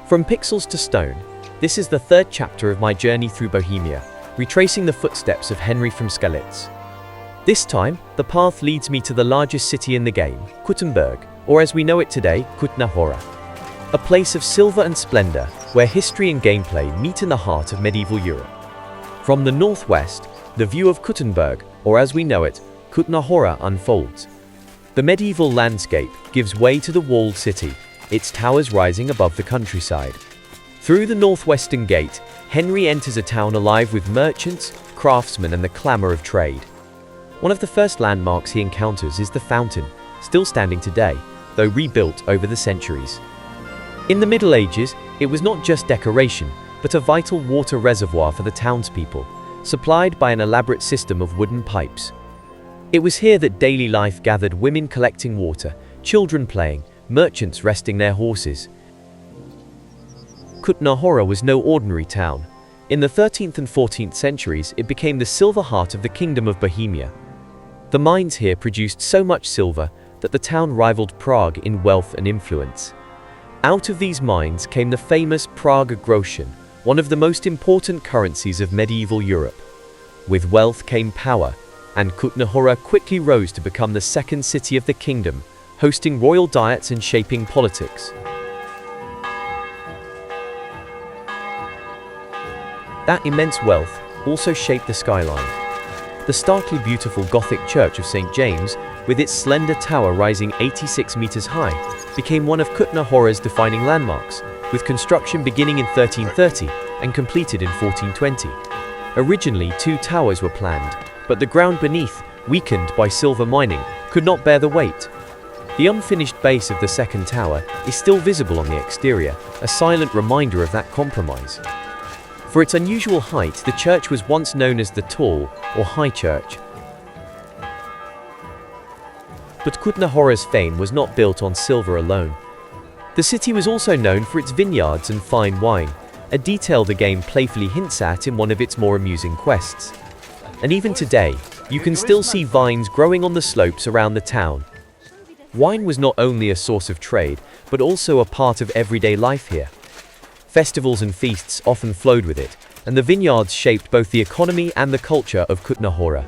From pixels to stone, this is the third chapter of my journey through Bohemia, retracing the footsteps of Henry from Skalitz. This time, the path leads me to the largest city in the game, Kuttenberg, or as we know it today, Kutná Hora. A place of silver and splendor, where history and gameplay meet in the heart of medieval Europe. From the northwest, the view of Kuttenberg, or as we know it, Kutná Hora, unfolds. The medieval landscape gives way to the walled city, its towers rising above the countryside. Through the northwestern gate, Henry enters a town alive with merchants, craftsmen, and the clamor of trade. One of the first landmarks he encounters is the fountain, still standing today, though rebuilt over the centuries. In the Middle Ages, it was not just decoration, but a vital water reservoir for the townspeople, supplied by an elaborate system of wooden pipes. It was here that daily life gathered: women collecting water, children playing, merchants resting their horses. Kutná Hora was no ordinary town. In the 13th and 14th centuries, it became the silver heart of the Kingdom of Bohemia. The mines here produced so much silver that the town rivaled Prague in wealth and influence. Out of these mines came the famous Prague groschen, one of the most important currencies of medieval Europe. With wealth came power, and Kutná Hora quickly rose to become the second city of the kingdom, hosting royal diets and shaping politics. That immense wealth also shaped the skyline. The starkly beautiful Gothic church of St. James, with its slender tower rising 86 meters high, became one of Kutná Hora's defining landmarks, with construction beginning in 1330 and completed in 1420. Originally, 2 towers were planned, but the ground beneath, weakened by silver mining, could not bear the weight. The unfinished base of the second tower is still visible on the exterior, a silent reminder of that compromise. For its unusual height, the church was once known as the Tall or High Church. But Kutná Hora's fame was not built on silver alone. The city was also known for its vineyards and fine wine, a detail the game playfully hints at in one of its more amusing quests. And even today, you can still see vines growing on the slopes around the town. Wine was not only a source of trade, but also a part of everyday life here. Festivals and feasts often flowed with it, and the vineyards shaped both the economy and the culture of Kutná Hora.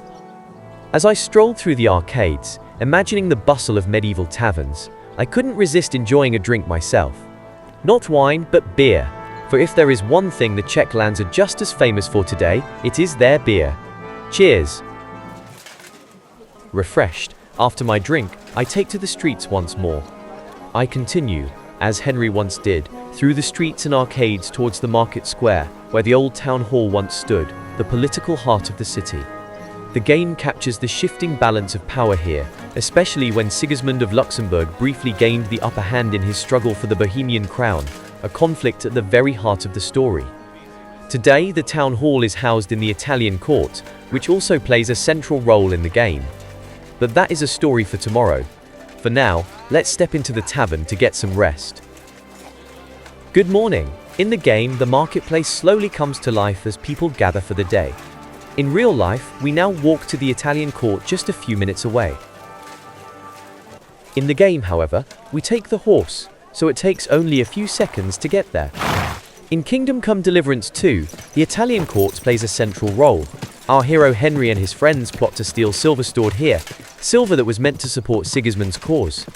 As I strolled through the arcades, imagining the bustle of medieval taverns, I couldn't resist enjoying a drink myself. Not wine, but beer, for if there is one thing the Czech lands are just as famous for today, it is their beer. Cheers! Refreshed, after my drink, I take to the streets once more. I continue, as Henry once did, through the streets and arcades towards the market square, where the old town hall once stood, the political heart of the city. The game captures the shifting balance of power here, especially when Sigismund of Luxembourg briefly gained the upper hand in his struggle for the Bohemian crown, a conflict at the very heart of the story. Today, the town hall is housed in the Italian court, which also plays a central role in the game. But that is a story for tomorrow. For now, let's step into the tavern to get some rest. Good morning. In the game, the marketplace slowly comes to life as people gather for the day. In real life, we now walk to the Italian court just a few minutes away. In the game, however, we take the horse, so it takes only a few seconds to get there. In Kingdom Come Deliverance 2, the Italian court plays a central role. Our hero Henry and his friends plot to steal silver stored here, silver that was meant to support Sigismund's cause.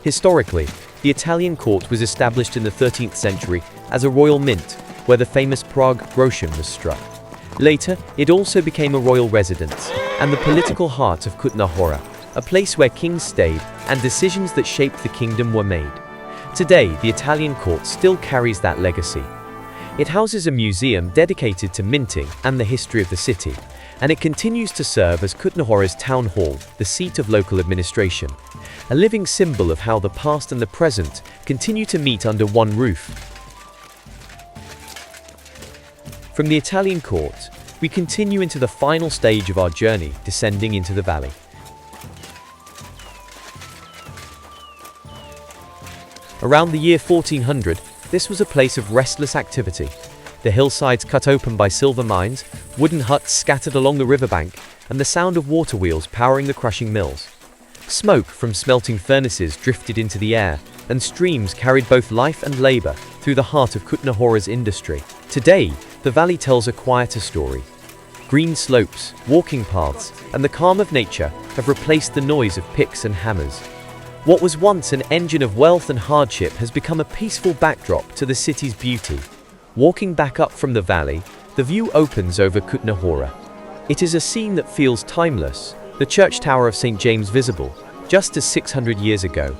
Historically, the Italian court was established in the 13th century as a royal mint, where the famous Prague groschen was struck. Later, it also became a royal residence, and the political heart of Kutná Hora, a place where kings stayed and decisions that shaped the kingdom were made. Today, the Italian court still carries that legacy. It houses a museum dedicated to minting and the history of the city, and it continues to serve as Kutná Hora's town hall, the seat of local administration, a living symbol of how the past and the present continue to meet under one roof. From the Italian court, we continue into the final stage of our journey, descending into the valley. Around the year 1400, this was a place of restless activity. The hillsides cut open by silver mines, wooden huts scattered along the riverbank, and the sound of water wheels powering the crushing mills. Smoke from smelting furnaces drifted into the air, and streams carried both life and labor through the heart of Kutná Hora's industry. Today, the valley tells a quieter story. Green slopes, walking paths, and the calm of nature have replaced the noise of picks and hammers. What was once an engine of wealth and hardship has become a peaceful backdrop to the city's beauty. Walking back up from the valley, the view opens over Kutná Hora. It is a scene that feels timeless, the church tower of St. James visible, just as 600 years ago.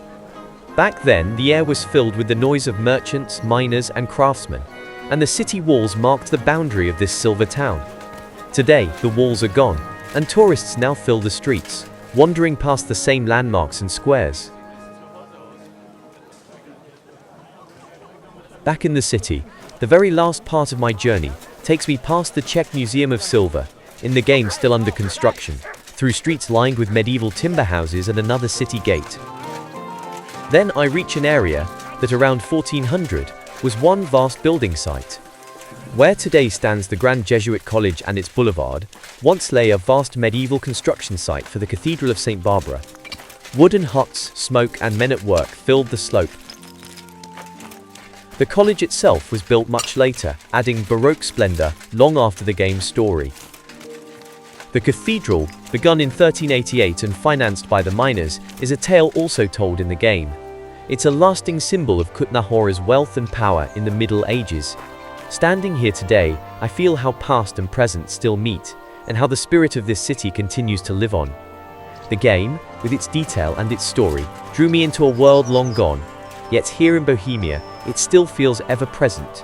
Back then, the air was filled with the noise of merchants, miners, and craftsmen, and the city walls marked the boundary of this silver town. Today, the walls are gone, and tourists now fill the streets, wandering past the same landmarks and squares. Back in the city, the very last part of my journey takes me past the Czech Museum of Silver, in the game still under construction, through streets lined with medieval timber houses and another city gate. Then I reach an area that around 1400 was one vast building site. Where today stands the Grand Jesuit College and its boulevard, once lay a vast medieval construction site for the Cathedral of St. Barbara. Wooden huts, smoke, and men at work filled the slope. The college itself was built much later, adding Baroque splendor long after the game's story. The cathedral, begun in 1388 and financed by the miners, is a tale also told in the game. It's a lasting symbol of Kutná Hora's wealth and power in the Middle Ages. Standing here today, I feel how past and present still meet, and how the spirit of this city continues to live on. The game, with its detail and its story, drew me into a world long gone, yet here in Bohemia, it still feels ever present.